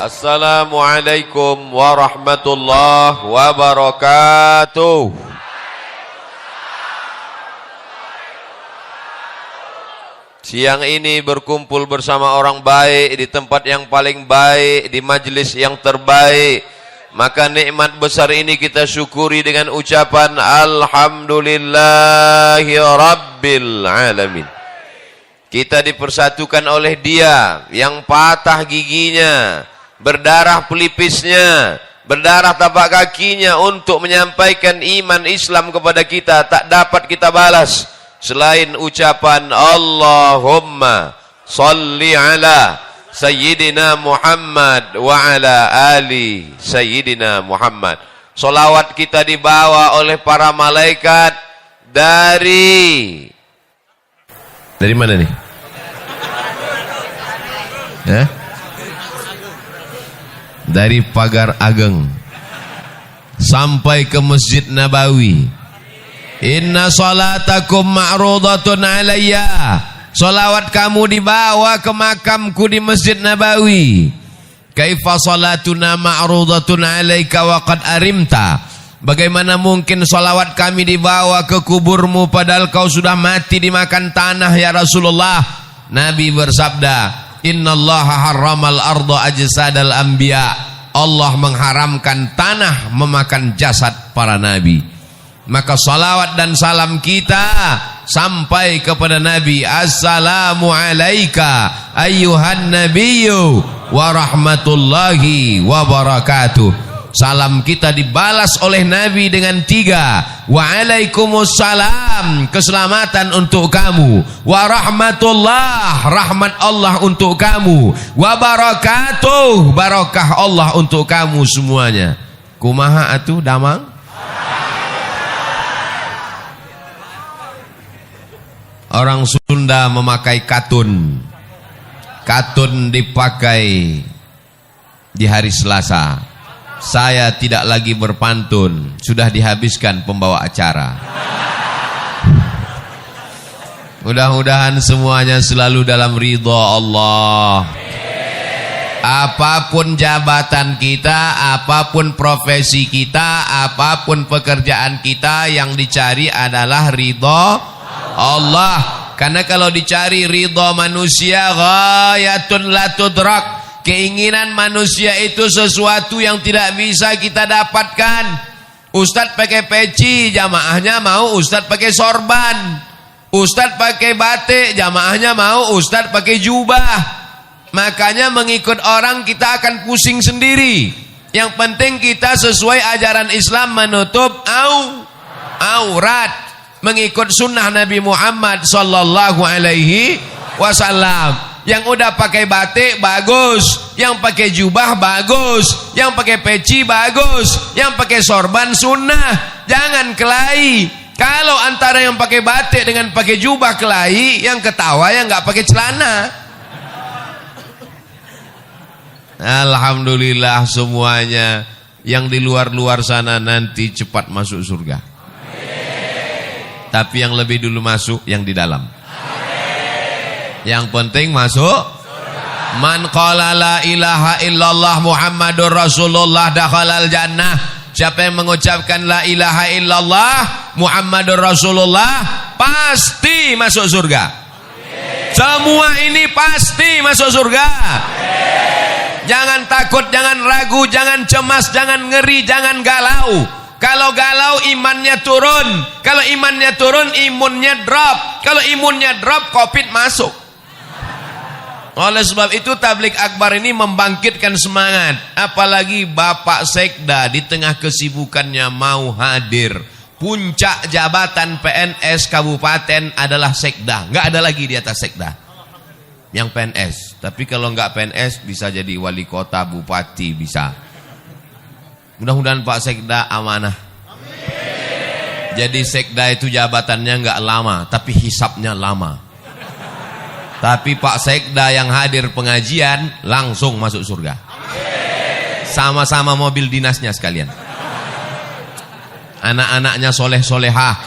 Assalamualaikum warahmatullahi wabarakatuh. Siang ini berkumpul bersama orang baik di tempat yang paling baik, di majelis yang terbaik. Maka nikmat besar ini kita syukuri dengan ucapan Alhamdulillahi Rabbil Alamin. Kita dipersatukan oleh Dia yang patah giginya, berdarah pelipisnya, berdarah tapak kakinya untuk menyampaikan iman Islam kepada kita, tak dapat kita balas selain ucapan Allahumma salli ala Sayyidina Muhammad wa ala ali Sayyidina Muhammad. Salawat kita dibawa oleh para malaikat dari mana nih? Dari Pagar Ageng sampai ke Masjid Nabawi. Inna salatakum ma'rudatun alayya. Salawat kamu dibawa ke makamku di Masjid Nabawi. Kaifa salatuna ma'rudatun alayka wa qad arimta. Bagaimana mungkin salawat kami dibawa ke kuburmu padahal kau sudah mati dimakan tanah ya Rasulullah. Nabi bersabda, innallaha harramal arda ajsadal anbiya. Allah mengharamkan tanah memakan jasad para nabi. Maka salawat dan salam kita sampai kepada Nabi. Assalamu alayka ayyuhan nabiyyu wa rahmatullahi wa barakatuh. Salam kita dibalas oleh Nabi dengan 3. Waalaikumsalam, keselamatan untuk kamu. Wa rahmatullah, rahmat Allah untuk kamu. Wa barakatuh, barakah Allah untuk kamu semuanya. Kumaha atuh damang? Orang Sunda memakai katun. Katun dipakai di hari Selasa. Saya tidak lagi berpantun, sudah dihabiskan pembawa acara. Mudah-mudahan semuanya selalu dalam ridha Allah. Apapun jabatan kita, apapun profesi kita, apapun pekerjaan kita, yang dicari adalah ridha Allah. Karena kalau dicari ridha manusia, ghayatun la tudrak. Keinginan manusia itu sesuatu yang tidak bisa kita dapatkan. Ustadz pakai peci, jamaahnya mau ustadz pakai sorban. Ustadz pakai batik, jamaahnya mau ustadz pakai jubah. Makanya mengikut orang kita akan pusing sendiri. Yang penting kita sesuai ajaran Islam, menutup aurat, mengikut sunnah Nabi Muhammad sallallahu alaihi wasallam. Yang udah pakai batik bagus, yang pakai jubah bagus, yang pakai peci bagus, yang pakai sorban sunnah. Jangan kelahi. Kalau antara yang pakai batik dengan pakai jubah kelahi, yang ketawa yang nggak pakai celana. Alhamdulillah semuanya yang di luar-luar sana nanti cepat masuk surga. Tapi yang lebih dulu masuk yang di dalam. Yang penting masuk surga. Man qala la ilaha illallah Muhammadur Rasulullah dakhalal jannah. Siapa yang mengucapkan la ilaha illallah Muhammadur Rasulullah pasti masuk surga. Amin. Semua ini pasti masuk surga. Amin. Jangan takut, jangan ragu, jangan cemas, jangan ngeri, jangan galau. Kalau galau imannya turun. Kalau imannya turun imunnya drop. Kalau imunnya drop Covid masuk. Oleh sebab itu tablik akbar ini membangkitkan semangat. Apalagi Bapak Sekda di tengah kesibukannya mau hadir. Puncak jabatan PNS kabupaten adalah Sekda. Nggak ada lagi di atas Sekda yang PNS. Tapi kalau nggak PNS bisa jadi wali kota, bupati bisa. Mudah-mudahan Pak Sekda amanah. Amin. Jadi Sekda itu jabatannya nggak lama, tapi hisapnya lama. Tapi Pak Sekda yang hadir pengajian langsung masuk surga. Sama-sama mobil dinasnya sekalian. Anak-anaknya soleh-solehah.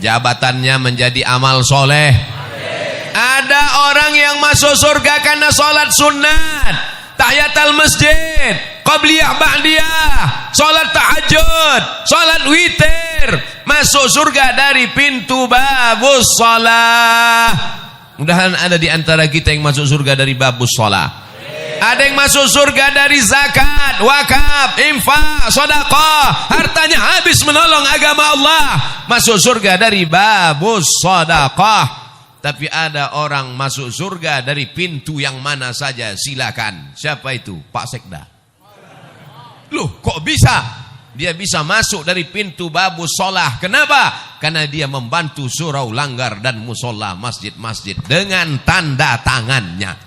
Jabatannya menjadi amal soleh. Ada orang yang masuk surga karena sholat sunat. tahiyatul masjid, qabliyah ba'diyah, salat tahajud, salat witir, masuk surga dari pintu babus shalah. Mudahan ada di antara kita yang masuk surga dari babus shalah. Ada yang masuk surga dari zakat, wakaf, infak, sedekah, hartanya habis menolong agama Allah, masuk surga dari babus sedekah. Tapi ada orang masuk surga dari pintu yang mana saja, silakan. Siapa itu? Pak Sekda. Loh, kok bisa? Dia bisa masuk dari pintu babus shalah. Kenapa? Karena dia membantu surau langgar dan musola masjid-masjid dengan tanda tangannya.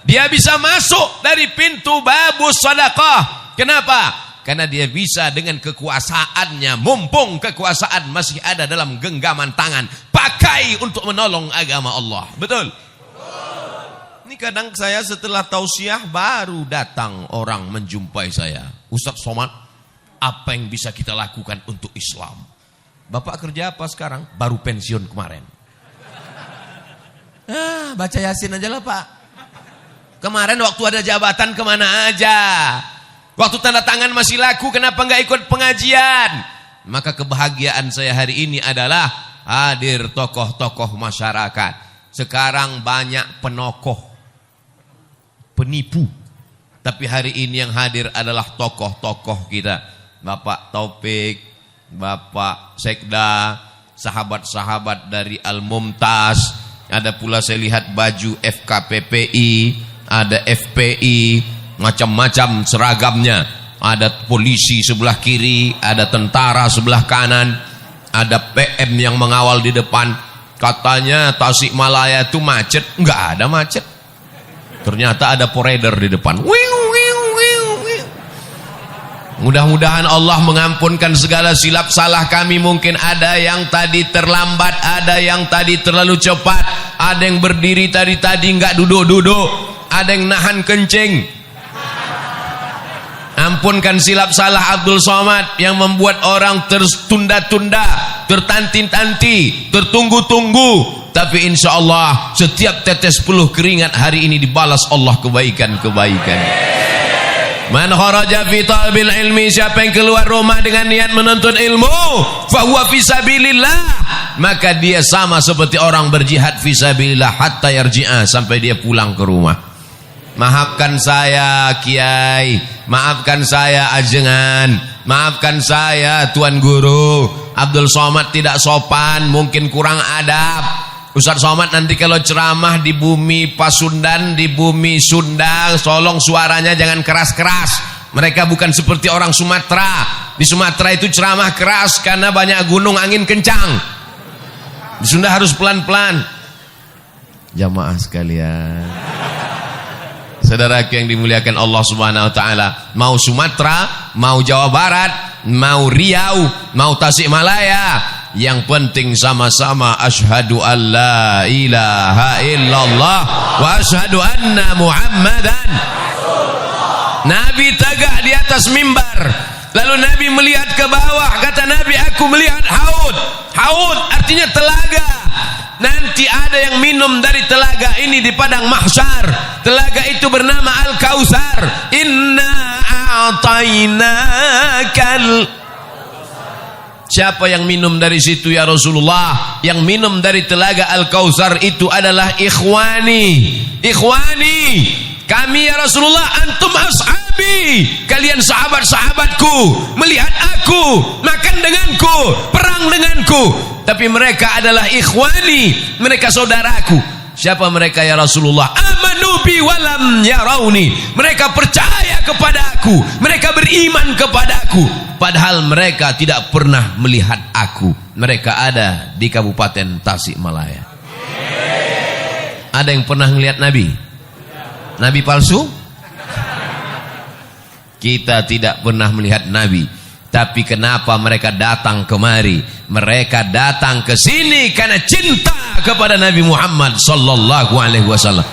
Dia bisa masuk dari pintu babus sedekah. Kenapa? Karena dia bisa dengan kekuasaannya, mumpung kekuasaan masih ada dalam genggaman tangan, pakai untuk menolong agama Allah. Betul? Ini kadang saya setelah tausiah baru datang orang menjumpai saya. Ustaz Somad, apa yang bisa kita lakukan untuk Islam? Bapak kerja apa sekarang? Baru pensiun kemarin. Baca Yasin aja lah Pak. Kemarin waktu ada jabatan kemana aja? Waktu tanda tangan masih laku, kenapa nggak ikut pengajian? Maka kebahagiaan saya hari ini adalah hadir tokoh-tokoh masyarakat. Sekarang banyak penokoh, penipu. Tapi hari ini yang hadir adalah tokoh-tokoh kita. Bapak Taufik, Bapak Sekda, sahabat-sahabat dari Al-Mumtaz. Ada pula saya lihat baju FKPPI, ada FPI, macam-macam seragamnya. Ada polisi sebelah kiri, ada tentara sebelah kanan, ada PM yang mengawal di depan. Katanya Tasikmalaya itu macet, enggak ada macet. Ternyata ada poreder di depan. Mudah-mudahan Allah mengampunkan segala silap salah kami. Mungkin ada yang tadi terlambat, ada yang tadi terlalu cepat, ada yang berdiri tadi enggak duduk-duduk, ada yang nahan kencing. Ampunkan silap salah Abdul Somad yang membuat orang tertunda-tunda, tertanti-tanti, tertunggu-tunggu. Tapi insya Allah setiap tetes peluh keringat hari ini dibalas Allah kebaikan-kebaikan. Man kharaja fi talbil ilmi, siapa yang keluar rumah dengan niat menuntut ilmu, fahuwa fi sabilillah, maka dia sama seperti orang berjihad fi sabilillah hatta yarji'a, sampai dia pulang ke rumah. Maafkan saya Kiai, maafkan saya Ajengan, maafkan saya Tuan Guru. Abdul Somad tidak sopan, mungkin kurang adab. Ustaz Somad nanti kalau ceramah di bumi Pasundan, di bumi Sunda, tolong suaranya jangan keras-keras. Mereka bukan seperti orang Sumatera. Di Sumatera itu ceramah keras karena banyak gunung, angin kencang. Di Sunda harus pelan-pelan. Jamaah sekalian, saudaraku yang dimuliakan Allah Subhanahu wa taala, mau Sumatera, mau Jawa Barat, mau Riau, mau Tasikmalaya, yang penting sama-sama asyhadu an la ilaha illallah wa asyhadu anna Muhammadan Rasulullah. Nabi tegak di atas mimbar, lalu Nabi melihat ke bawah, kata Nabi, aku melihat haud. Haud artinya telaga. Nanti ada yang minum dari telaga ini di padang mahsyar. Telaga itu bernama Al-Kautsar. Inna a'tainakal. Siapa yang minum dari situ ya Rasulullah? Yang minum dari telaga Al-Kautsar itu adalah ikhwani. Ikhwani, kami ya Rasulullah, antum ashabi, kalian sahabat-sahabatku. Melihat aku, makan denganku, perang denganku. Tapi mereka adalah ikhwani, mereka saudaraku. Siapa mereka ya Rasulullah? Amanu bi walam yarawni. Mereka percaya kepadaku, mereka beriman kepadaku, padahal mereka tidak pernah melihat aku. Mereka ada di Kabupaten Tasikmalaya. Ada yang pernah melihat Nabi? Nabi palsu? Kita tidak pernah melihat Nabi. Tapi kenapa mereka datang kemari? Mereka datang ke sini karena cinta kepada Nabi Muhammad sallallahu alaihi wasallam.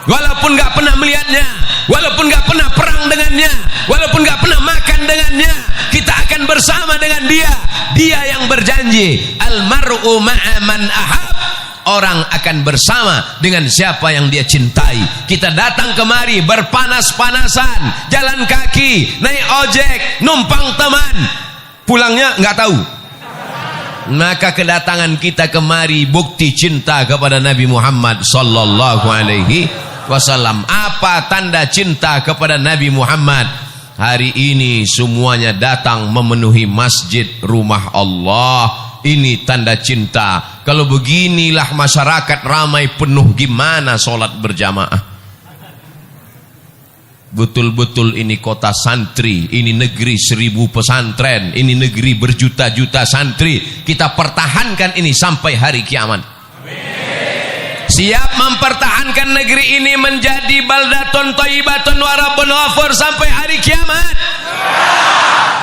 Walaupun enggak pernah melihatnya, walaupun enggak pernah perang dengannya, walaupun enggak pernah makan dengannya, kita akan bersama dengan dia. Dia yang berjanji, al mar'u ma'a man ahab. orang akan bersama dengan siapa yang dia cintai. Kita datang kemari berpanas-panasan, jalan kaki, naik ojek, numpang teman, pulangnya nggak tahu. Maka kedatangan kita kemari bukti cinta kepada Nabi Muhammad sallallahu alaihi wasallam. Apa tanda cinta kepada Nabi Muhammad? Hari ini semuanya datang memenuhi masjid rumah Allah. Ini tanda cinta. Kalau beginilah masyarakat ramai penuh, gimana sholat berjamaah? Betul-betul ini kota santri, ini negeri 1000 pesantren, ini negeri berjuta-juta santri. Kita pertahankan ini sampai hari kiamat. Siap mempertahankan negeri ini menjadi baldatun thayyibatun wa rabbun ghafur sampai hari kiamat?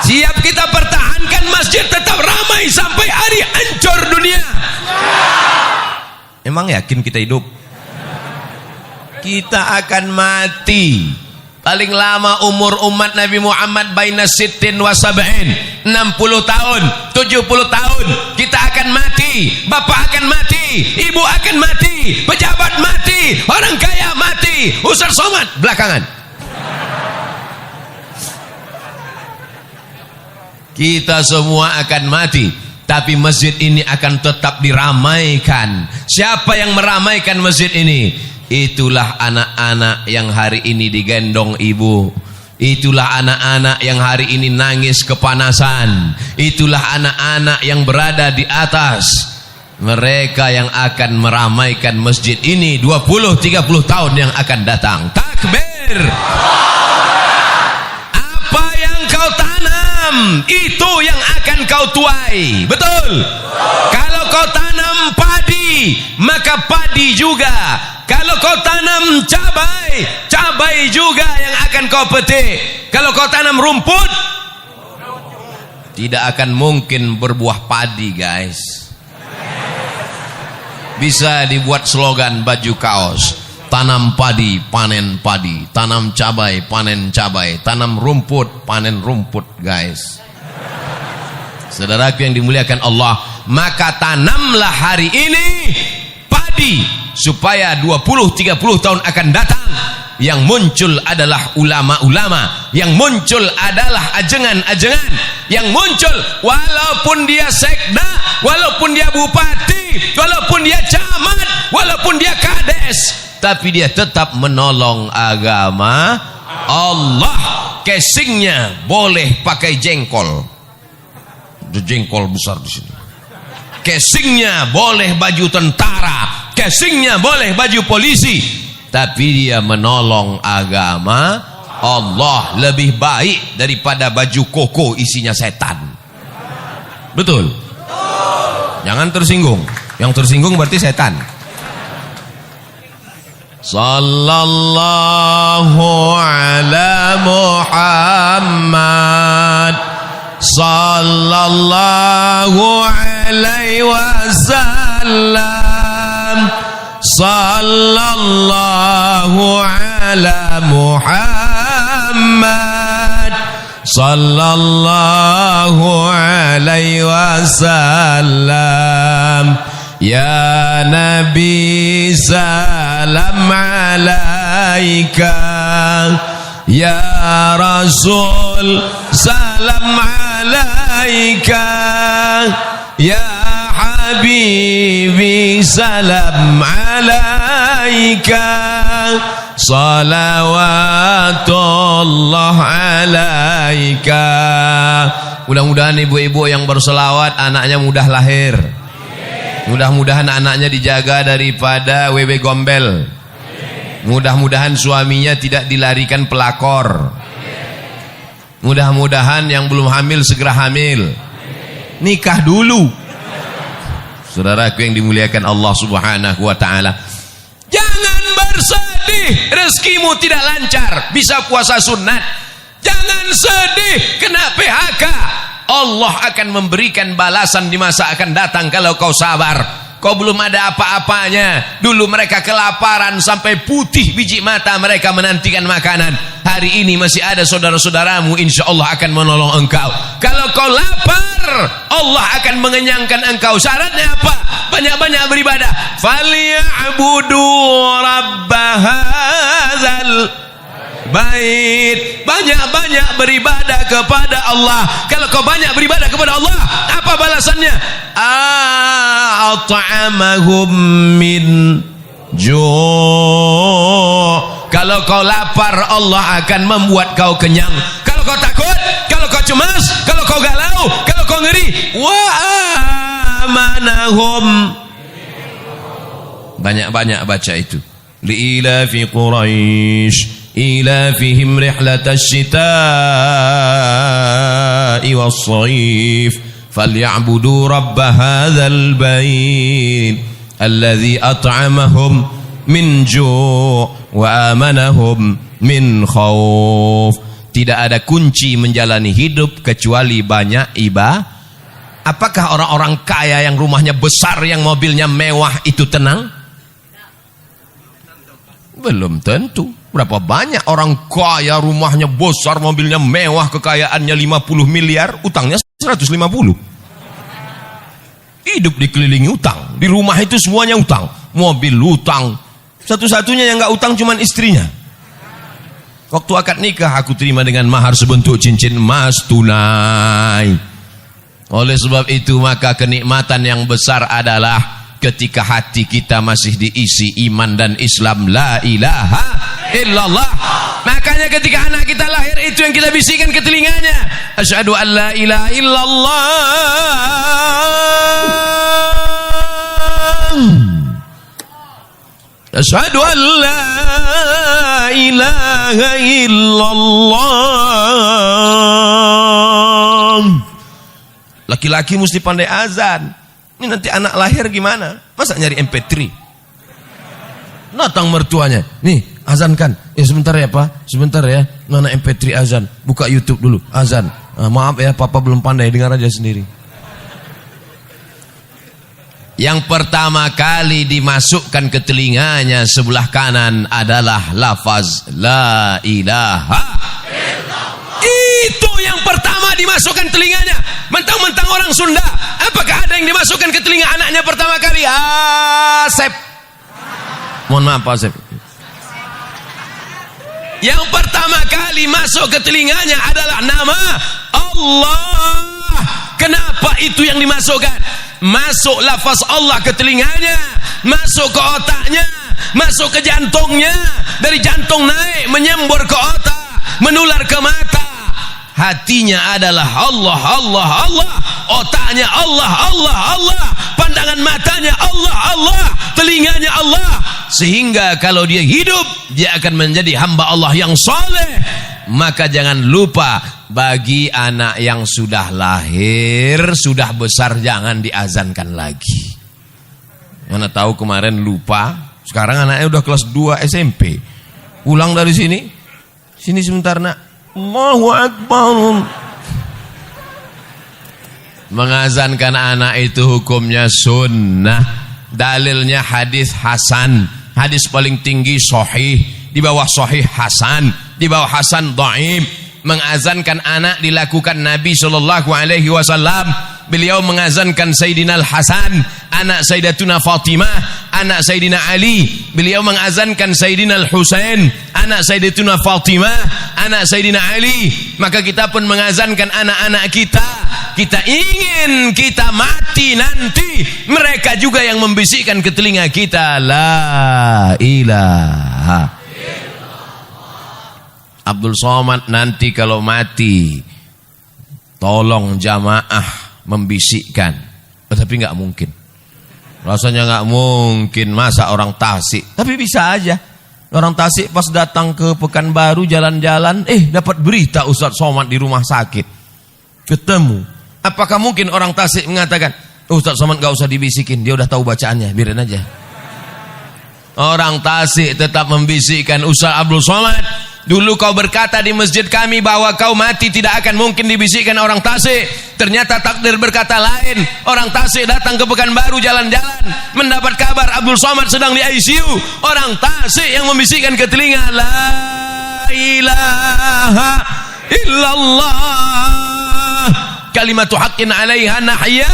Siap kita pertahankan masjid tetap ramai sampai hari hancur dunia? Emang yakin kita hidup? Kita akan mati. Paling lama umur umat Nabi Muhammad baina sittin wa sab'in, 60 tahun, 70 tahun. Kita akan mati, bapak akan mati, ibu akan mati, pejabat mati, orang kaya mati, Ustaz Somad belakangan. Kita semua akan mati, tapi masjid ini akan tetap diramaikan. Siapa yang meramaikan masjid ini? Itulah anak-anak yang hari ini digendong ibu. Itulah anak-anak yang hari ini nangis kepanasan. Itulah anak-anak yang berada di atas. Mereka yang akan meramaikan masjid ini 20-30 tahun yang akan datang. Takbir. Apa yang kau tanam, itu yang akan kau tuai. Betul? Kalau kau tanam padi, maka padi juga. Kalau kau tanam cabai, cabai juga yang akan kau petik. Kalau kau tanam rumput, tidak akan mungkin berbuah padi, guys. Bisa dibuat slogan baju kaos. Tanam padi, panen padi. Tanam cabai, panen cabai. Tanam rumput, panen rumput, guys. Saudaraku yang dimuliakan Allah, maka tanamlah hari ini padi, supaya 20-30 tahun akan datang yang muncul adalah ulama-ulama, yang muncul adalah ajengan-ajengan, yang muncul walaupun dia sekda, walaupun dia bupati, walaupun dia camat, walaupun dia kades, tapi dia tetap menolong agama Allah. Casingnya boleh pakai jengkol, ada jengkol besar di sini. Casingnya boleh baju tentara, casingnya boleh baju polisi, tapi dia menolong agama Allah lebih baik daripada baju koko isinya setan. Betul? Jangan tersinggung. Yang tersinggung berarti setan. Sallallahu ala Muhammad, sallallahu alaihi wasallam, sallallahu ala Muhammad, sallallahu alaihi wasallam. Ya Nabi salam alaika, ya Rasul salam alaika, ya Habibi salam alaika, salawatullah alaika. Mudah-mudahan ibu-ibu yang berselawat anaknya mudah lahir. Mudah-mudahan anaknya dijaga daripada wewe gombel. Mudah-mudahan suaminya tidak dilarikan pelakor. Mudah-mudahan yang belum hamil segera hamil. Nikah dulu. Saudaraku yang dimuliakan Allah Subhanahu wa taala, jangan bersedih rezekimu tidak lancar, bisa puasa sunat. Jangan sedih kena PHK. Allah akan memberikan balasan di masa akan datang kalau kau sabar. Kau belum ada apa-apanya. Dulu mereka kelaparan sampai putih biji mata mereka menantikan makanan. Hari ini masih ada saudara-saudaramu, insya Allah akan menolong engkau. Kalau kau lapar, Allah akan mengenyangkan engkau. Syaratnya apa? Banyak-banyak beribadah. Falyabudu rabbahadzal bait. Banyak-banyak beribadah kepada Allah. Kalau kau banyak beribadah kepada Allah, apa balasannya? At'amahum min ju'. Kalau kau lapar, Allah akan membuat kau kenyang. Kalau kau takut, kalau kau cemas, kalau kau galau, kalau kau ngeri, wa amanahum. Banyak-banyak baca itu. Li'ilafi Quraisy إيلافهم رحلة الشتاء والصيف فليعبدوا رب هذا البيت الذي أطعمهم من جوع وآمنهم من خوف. Tidak ada kunci menjalani hidup kecuali banyak ibadah. Apakah orang-orang kaya yang rumahnya besar, yang mobilnya mewah itu tenang? Belum tentu. Berapa banyak orang kaya, rumahnya besar, mobilnya mewah, kekayaannya 50 miliar, utangnya 150. Hidup dikelilingi utang. Di rumah itu semuanya utang. Mobil utang. Satu-satunya yang gak utang cuman istrinya. Waktu akad nikah aku terima dengan mahar sebentuk cincin emas tunai. Oleh sebab itu maka kenikmatan yang besar adalah ketika hati kita masih diisi iman dan Islam, la ilaha illallah. Makanya ketika anak kita lahir, itu yang kita bisikan ke telinganya, asyhadu an la ilaha illallah, asyhadu an la ilaha illallah. Laki-laki mesti pandai azan. Ini nanti anak lahir gimana? Masa nyari MP3? Datang mertuanya, nih azankan. Sebentar ya Pak, sebentar ya. Nona MP3 azan. Buka YouTube dulu, azan. Maaf ya, Papa belum pandai, dengar aja sendiri. Yang pertama kali dimasukkan ke telinganya sebelah kanan adalah lafaz la ilaha illallah. Itu yang pertama dimasukkan telinganya. Mentang-mentang orang Sunda, apakah ada yang dimasukkan ke telinga anaknya pertama kali? Asep. Mohon maaf Pak Asep. Yang pertama kali masuk ke telinganya adalah nama Allah. Kenapa itu yang dimasukkan? Masuk lafaz Allah ke telinganya, masuk ke otaknya, masuk ke jantungnya, dari jantung naik menyembur ke otak, menular ke mata. Hatinya adalah Allah, Allah, Allah. Otaknya Allah, Allah, Allah. Pandangan matanya Allah, Allah. Telinganya Allah. Sehingga kalau dia hidup, dia akan menjadi hamba Allah yang soleh. Maka jangan lupa, bagi anak yang sudah lahir, sudah besar, jangan diazankan lagi. Mana tahu kemarin lupa, sekarang anaknya udah kelas 2 SMP. Pulang dari sini, sini sebentar nak. Allahu Akbar. Mengazankan anak itu hukumnya sunnah. Dalilnya hadis hasan. Hadis paling tinggi sahih, di bawah sahih hasan, di bawah hasan dhaif. Mengazankan anak dilakukan Nabi SAW. Beliau mengazankan Sayyidina Al-Hasan, anak Sayyidatuna Fatimah, anak Sayyidina Ali. Beliau mengazankan Sayyidina Al-Husain, anak Sayyidatuna Fatimah, anak Sayyidina Ali. Maka kita pun mengazankan anak-anak kita. Kita ingin kita mati nanti, mereka juga yang membisikkan ke telinga kita, la ilaha. Abdul Somad nanti kalau mati, tolong jamaah membisikkan. Tapi nggak mungkin, rasanya nggak mungkin. Masa orang Tasik? Tapi bisa aja orang Tasik pas datang ke Pekanbaru jalan-jalan, dapat berita Ustaz Somad di rumah sakit, ketemu. Apakah mungkin orang Tasik mengatakan, Ustaz Somad nggak usah dibisikin, dia udah tahu bacaannya, biarin aja. Orang Tasik tetap membisikkan, Ustaz Abdul Somad, dulu kau berkata di masjid kami bahwa kau mati tidak akan mungkin dibisikkan orang Tasik. Ternyata takdir berkata lain. Orang Tasik datang ke Pekanbaru jalan-jalan, mendapat kabar Abdul Somad sedang di ICU. Orang Tasik yang membisikkan ke telinga, la ilaha illallah kalimatu haqqin 'alaiha nahya,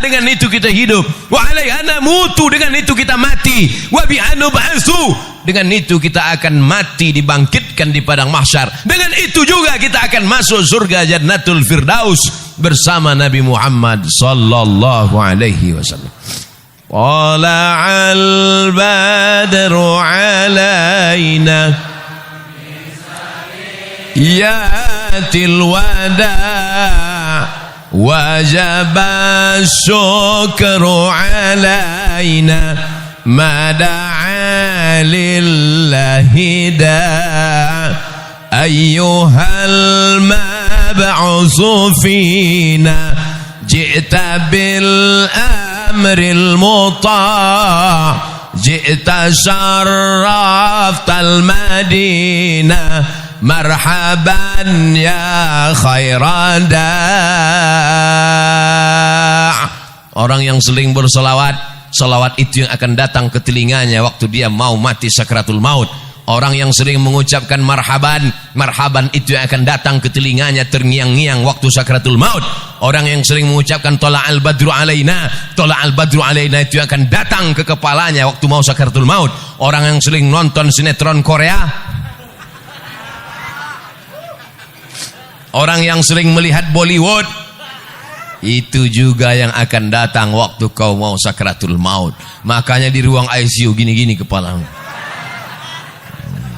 dengan itu kita hidup, wa 'alaiha namutu, dengan itu kita mati, wa biha nub'atsu, dengan itu kita akan mati dibangkitkan di padang mahsyar, dengan itu juga kita akan masuk surga Jannatul Firdaus bersama Nabi Muhammad sallallahu alaihi wasallam. Tala'al badru alaina yatil wada' wajaba syukru alaina mada'a lillahi da' ayyuhal mab'usu fina ji'ta bil amril muta' ji'ta syarraftal madinah marhaban ya khairan da'. Orang yang sering berselawat, selawat itu yang akan datang ke telinganya waktu dia mau mati sakratul maut. Orang yang sering mengucapkan marhaban, marhaban itu yang akan datang ke telinganya terngiang-ngiang waktu sakratul maut. Orang yang sering mengucapkan tola'al badru alaina, tola'al badru alaina itu yang akan datang ke kepalanya waktu mau sakratul maut. Orang yang sering nonton sinetron Korea, orang yang sering melihat Bollywood, itu juga yang akan datang waktu kau mau sakratul maut. Makanya di ruang ICU gini-gini kepalamu.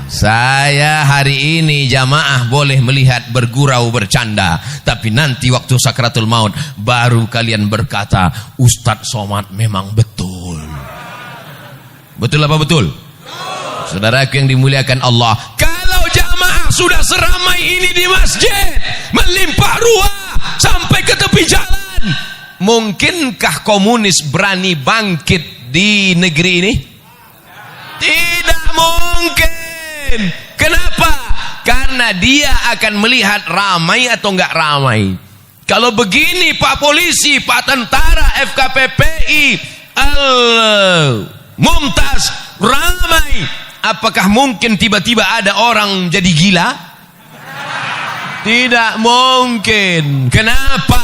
Saya hari ini jamaah boleh melihat bergurau bercanda, tapi nanti waktu sakratul maut baru kalian berkata, Ustadz Somad memang betul. Betul apa betul? Saudaraku yang dimuliakan Allah, kalau jamaah sudah seramai ini di masjid, melimpah ruah sampai ke tepi jalan, mungkinkah komunis berani bangkit di negeri ini? Tidak mungkin. Kenapa? Karena dia akan melihat ramai atau enggak ramai. Kalau begini Pak Polisi, Pak Tentara, FKPPI, Al-Mumtaz ramai, apakah mungkin tiba-tiba ada orang jadi gila? Tidak mungkin. Kenapa?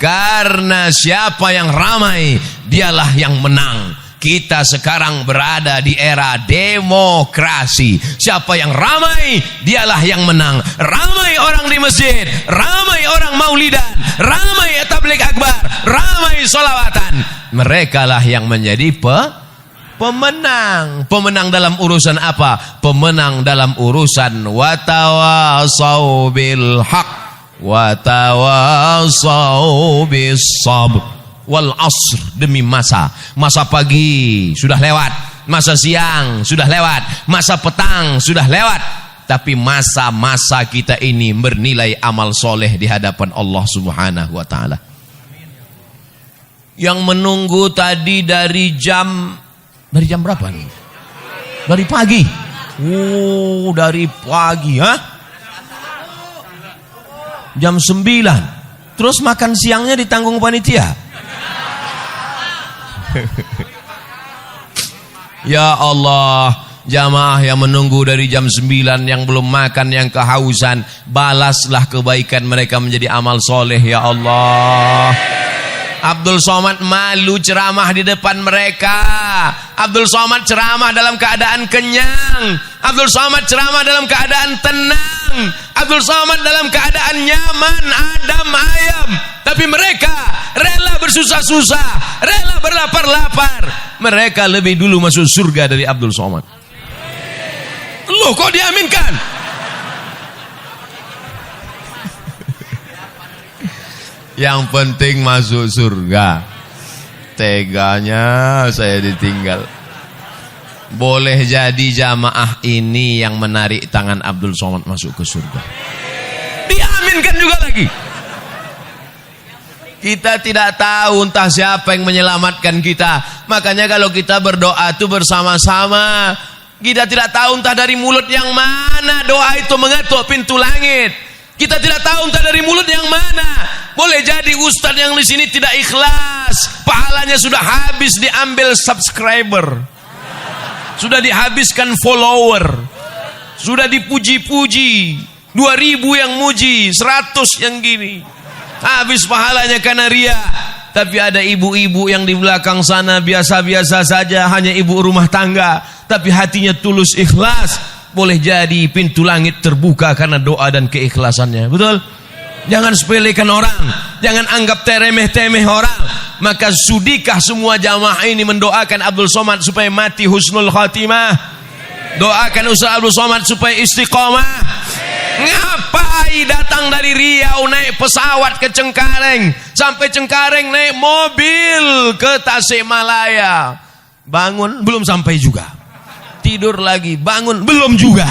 Karena siapa yang ramai, dialah yang menang. Kita sekarang berada di era demokrasi. Siapa yang ramai, dialah yang menang. Ramai orang di masjid, ramai orang maulidan, ramai tabligh akbar, ramai sholawatan. Mereka lah yang menjadi pemenang. Pemenang dalam urusan apa? Pemenang dalam urusan watawasau bil haq watawasau bis sabr. Wal asr, demi masa pagi sudah lewat, masa siang sudah lewat, masa petang sudah lewat, tapi masa-masa kita ini bernilai amal soleh di hadapan Allah Subhanahu wa ta'ala. Yang menunggu tadi dari jam berapa nih? Dari pagi. Dari pagi, jam 9. Terus makan siangnya ditanggung panitia. Ya Allah, jamaah yang menunggu dari jam 9 yang belum makan, yang kehausan, balaslah kebaikan mereka menjadi amal soleh ya Allah. Abdul Somad malu ceramah di depan mereka. Abdul Somad ceramah dalam keadaan kenyang. Abdul Somad ceramah dalam keadaan tenang. Abdul Somad dalam keadaan nyaman, adem ayem. Tapi mereka rela bersusah-susah, rela berlapar-lapar. Mereka lebih dulu masuk surga dari Abdul Somad. Loh, kok diaminkan? Yang penting masuk surga. Teganya saya ditinggal. Boleh jadi jamaah ini yang menarik tangan Abdul Somad masuk ke surga. Diaminkan juga lagi. Kita tidak tahu entah siapa yang menyelamatkan kita. Makanya kalau kita berdoa itu bersama-sama. Kita tidak tahu entah dari mulut yang mana doa itu mengetuk pintu langit. Kita tidak tahu entah dari mulut yang mana Boleh jadi ustadz yang di sini tidak ikhlas, pahalanya sudah habis diambil subscriber, sudah dihabiskan follower, sudah dipuji-puji, 2000 yang muji, 100 yang gini, habis pahalanya karena ria. Tapi ada ibu-ibu yang di belakang sana biasa-biasa saja, hanya ibu rumah tangga, tapi hatinya tulus ikhlas. Boleh jadi pintu langit terbuka karena doa dan keikhlasannya. Betul? Jangan sepelekan orang, jangan anggap teremeh-temeh orang. Maka sudikah semua jamaah ini mendoakan Abdul Somad supaya mati husnul khatimah? Doakan Ustaz Abdul Somad supaya istiqomah. Ngapai datang dari Riau naik pesawat ke Cengkareng, sampai Cengkareng naik mobil ke Tasikmalaya. Bangun belum sampai juga, tidur lagi, bangun belum juga.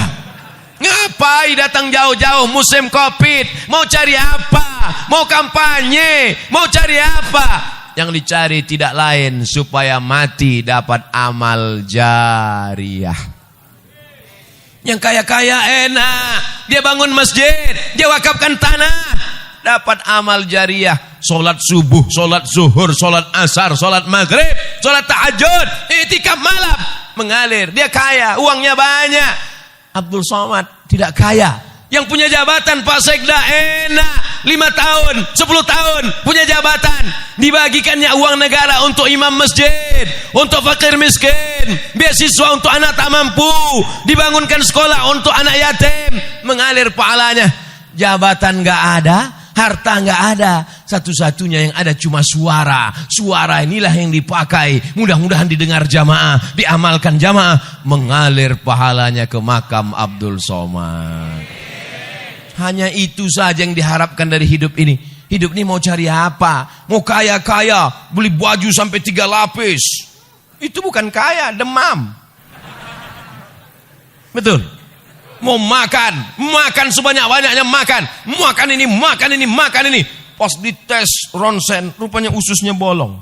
Ngapai datang jauh-jauh musim Covid? Mau cari apa? Mau kampanye? Mau cari apa? Yang dicari tidak lain supaya mati dapat amal jariah. Yang kaya-kaya enak, dia bangun masjid, dia wakafkan tanah, dapat amal jariah. Solat subuh, solat zuhur, solat asar, solat maghrib, solat tahajud, i'tikaf malam, mengalir. Dia kaya, uangnya banyak. Abdul Somad tidak kaya. Yang punya jabatan Pak Sekda enak, 5 tahun, 10 tahun punya jabatan, dibagikannya uang negara untuk imam masjid, untuk fakir miskin, beasiswa untuk anak tak mampu, dibangunkan sekolah untuk anak yatim, mengalir pahalanya. Jabatan gak ada, harta gak ada, satu-satunya yang ada cuma suara. Suara inilah yang dipakai, mudah-mudahan didengar jamaah, diamalkan jamaah, mengalir pahalanya ke makam Abdul Somad. Hanya itu saja yang diharapkan dari hidup ini. Hidup ini mau cari apa? Mau kaya-kaya, beli baju sampai 3 lapis. Itu bukan kaya, demam. Betul? Mau makan sebanyak-banyaknya, makan ini. Pas dites ronsen, rupanya ususnya bolong.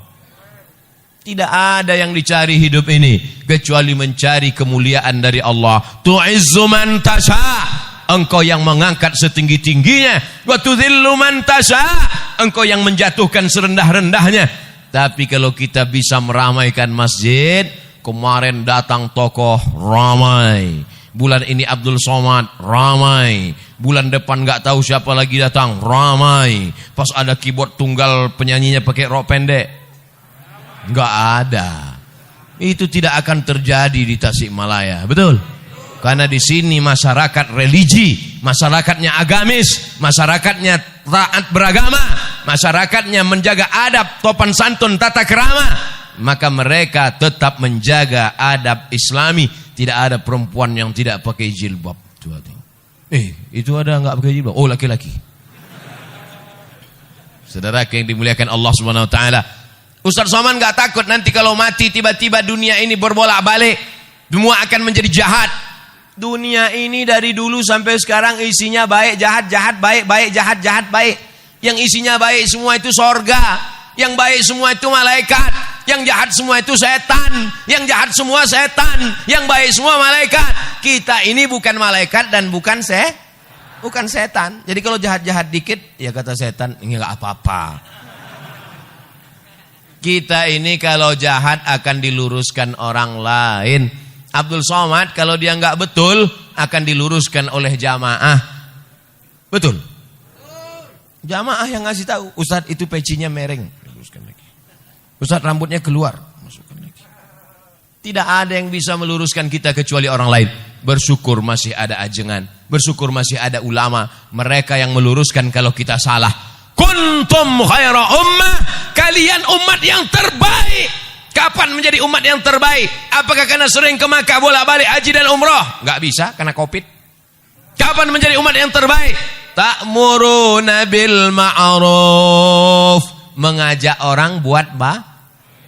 Tidak ada yang dicari hidup ini kecuali mencari kemuliaan dari Allah. Tu'izzu man tasha', engkau yang mengangkat setinggi-tingginya. Wa tudhillu man tasha', engkau yang menjatuhkan serendah-rendahnya. Tapi kalau kita bisa meramaikan masjid, kemarin datang tokoh ramai, bulan ini Abdul Somad ramai, bulan depan gak tahu siapa lagi datang ramai. Pas ada keyboard tunggal penyanyinya pakai rok pendek, gak ada. Itu tidak akan terjadi di Tasikmalaya, betul? Karena di sini masyarakat religi, masyarakatnya agamis, masyarakatnya taat beragama, masyarakatnya menjaga adab, sopan santun, tata kerama. Maka mereka tetap menjaga adab Islami. Tidak ada perempuan yang tidak pakai jilbab. Itu ada nggak pakai jilbab? Oh, laki-laki. Saudara yang dimuliakan Allah Subhanahu Wa Taala, Ustaz Somad nggak takut nanti kalau mati tiba-tiba dunia ini berbolak-balik, semua akan menjadi jahat. Dunia ini dari dulu sampai sekarang isinya baik, jahat, jahat, baik, baik, jahat, jahat, baik. Yang isinya baik semua itu sorga, yang baik semua itu malaikat, yang jahat semua itu setan, yang jahat semua setan, yang baik semua malaikat. Kita ini bukan malaikat dan bukan setan. Jadi kalau jahat-jahat dikit, ya kata setan, ini nggak apa-apa. Kita ini kalau jahat akan diluruskan orang lain. Abdul Somad kalau dia nggak betul akan diluruskan oleh jamaah. Betul? Jamaah yang ngasih tahu, Ustadz itu pecinya mereng, luruskan lagi. Ustadz rambutnya keluar, masukkan lagi. Tidak ada yang bisa meluruskan kita kecuali orang lain. Bersyukur masih ada ajengan, bersyukur masih ada ulama. Mereka yang meluruskan kalau kita salah. Kuntum khaira ummah, kalian umat yang terbaik. Kapan menjadi umat yang terbaik? Apakah karena sering ke Makkah bolak-balik haji dan umroh? Enggak bisa karena Covid. Kapan menjadi umat yang terbaik? Ta'muruna bil ma'ruf, mengajak orang buat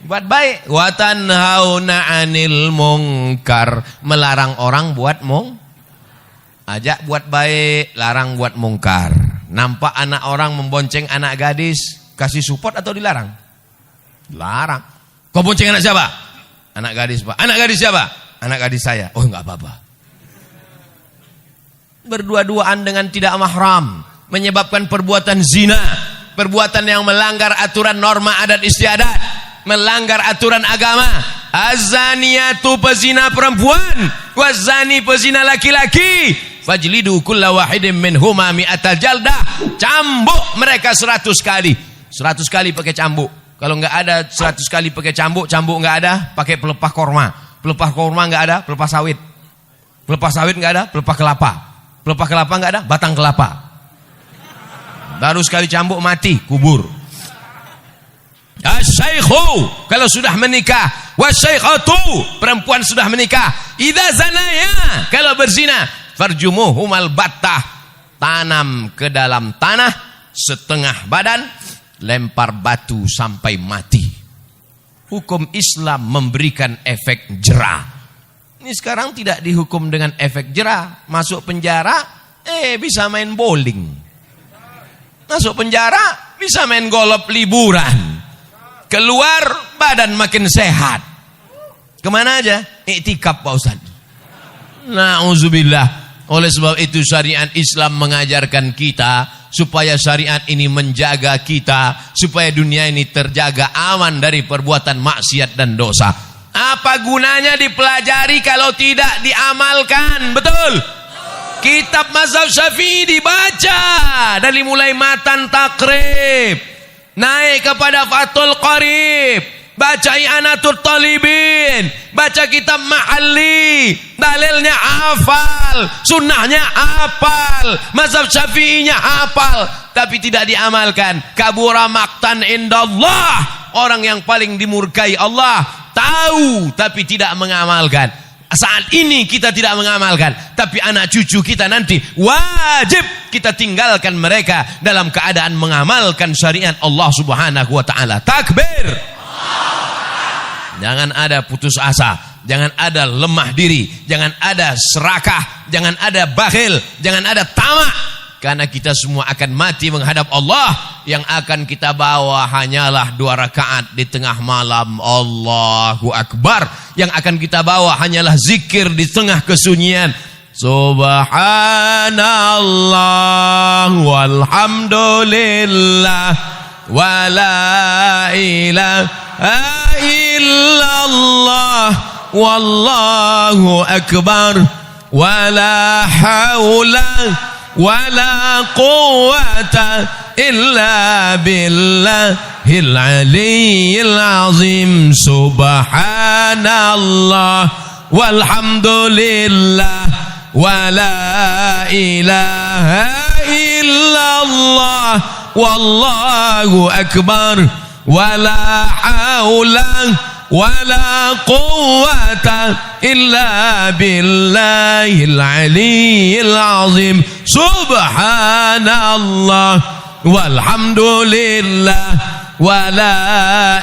baik. Wa tanhauna 'anil munkar, melarang orang buat ajak buat baik, larang buat mungkar. Nampak anak orang membonceng anak gadis, kasih support atau dilarang? Larang. Kau bonceng anak siapa? Anak gadis, Pak. Anak gadis siapa? Anak gadis saya. Oh, enggak apa-apa. Berdua-duaan dengan tidak mahram menyebabkan perbuatan zina, perbuatan yang melanggar aturan norma adat istiadat, melanggar aturan agama. Az-zaniyatu pezina perempuan, waz-zani pezina laki-laki, fajlidu kulla wahidin minhuma mi'atal jaldah. Cambuk mereka 100 kali. 100 kali pakai cambuk. Kalau enggak ada 100 kali pakai cambuk enggak ada, pakai pelepah korma. Pelepah korma enggak ada, pelepah sawit. Pelepah sawit enggak ada, pelepah kelapa. Pelepah kelapa enggak ada, batang kelapa. Baru sekali cambuk mati, kubur. Asy-syaikhu kalau sudah menikah, wasyaikhatu perempuan sudah menikah, idza zanaya kalau berzina, farjumuhumal battah, tanam ke dalam tanah setengah badan, lempar batu sampai mati. Hukum Islam memberikan efek jera. Ini sekarang tidak dihukum dengan efek jera, masuk penjara bisa main bowling, masuk penjara bisa main golf liburan, keluar badan makin sehat. Kemana aja? Iktikaf Pak Ustaz. Na'udzubillah. Oleh sebab itu syariat Islam mengajarkan kita supaya syariat ini menjaga kita, supaya dunia ini terjaga aman dari perbuatan maksiat dan dosa. Apa gunanya dipelajari kalau tidak diamalkan? Betul? Kitab mazhab Syafi'i dibaca dari mulai matan takrib naik kepada Fathul Qarib, baca I'anatul Talibin, baca kitab Mahalli, dalilnya hafal, sunnahnya hafal, mazhab Syafi'inya hafal, tapi tidak diamalkan. Kabura maqtan indallah, orang yang paling dimurkai Allah, tahu tapi tidak mengamalkan. Saat ini kita tidak mengamalkan, tapi anak cucu kita nanti wajib kita tinggalkan mereka dalam keadaan mengamalkan syariat Allah Subhanahu wa taala. Takbir. Jangan ada putus asa, jangan ada lemah diri, jangan ada serakah, jangan ada bakhil, jangan ada tamak. Karena kita semua akan mati menghadap Allah. Yang akan kita bawa hanyalah 2 rakaat di tengah malam. Allahu Akbar. Yang akan kita bawa hanyalah zikir di tengah kesunyian. Subhanallah walhamdulillah wa la ilaha illallah wallahu akbar wa la hawla wala quwwata illa billahil aliyyil azim. Subhanallah walhamdulillah wala ilaha illallah wallahu akbar wala haula wala quwwata illa billahil aliyyil azim. Subhanallah walhamdulillah wala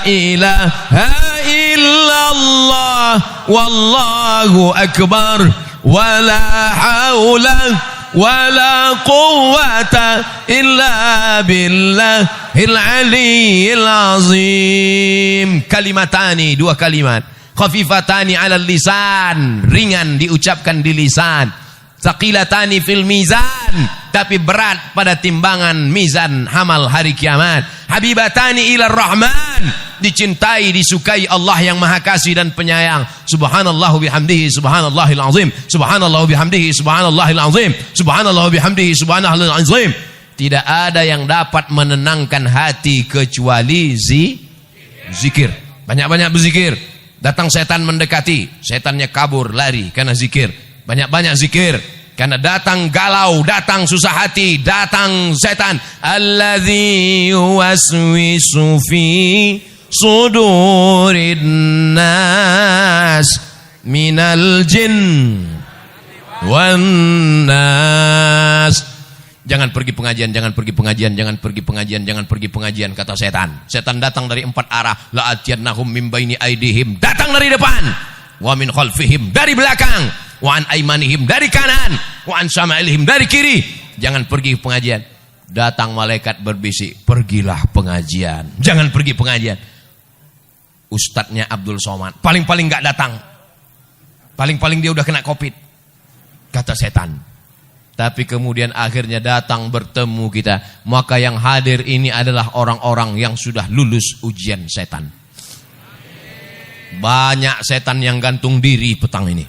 ilaha illallah wallahu akbar wala haula wala quwwata illa billahil aliyyil azim. Kalimatani, 2 kalimat. Khafifatani 'alal lisan, ringan diucapkan di lisan. Tsaqilatani fil mizan, tapi berat pada timbangan mizan hamal hari kiamat. Habibatani ilar rahman, dicintai disukai Allah yang maha kasih dan penyayang. Subhanallah bihamdihi subhanallahil azim. Subhanallah bihamdihi subhanallahil azim. Subhanallah bihamdihi subhanallahil azim. Tidak ada yang dapat menenangkan hati kecuali zikir. Banyak-banyak berzikir. Datang setan mendekati, setannya kabur lari karena zikir. Banyak-banyak zikir. Karena datang galau, datang susah hati, datang setan. Alladzi yuwaswisu fi sudurin nas minal jin wan nas. Jangan pergi pengajian, jangan pergi pengajian, jangan pergi pengajian, jangan pergi pengajian, kata setan. Setan datang dari 4 arah. La'atiyannahum min baini aidihim, datang dari depan. Wa min khalfihim, dari belakang. Wa an aimanihim, dari kanan. Wa an syama'ilihim, dari kiri. Jangan pergi pengajian. Datang malaikat berbisik, pergilah pengajian. Jangan pergi pengajian. Ustadznya Abdul Somad paling-paling gak datang. Paling-paling dia udah kena COVID. Kata setan, Tapi kemudian akhirnya datang bertemu kita. Maka yang hadir ini adalah orang-orang yang sudah lulus ujian setan. Banyak setan yang gantung diri petang ini.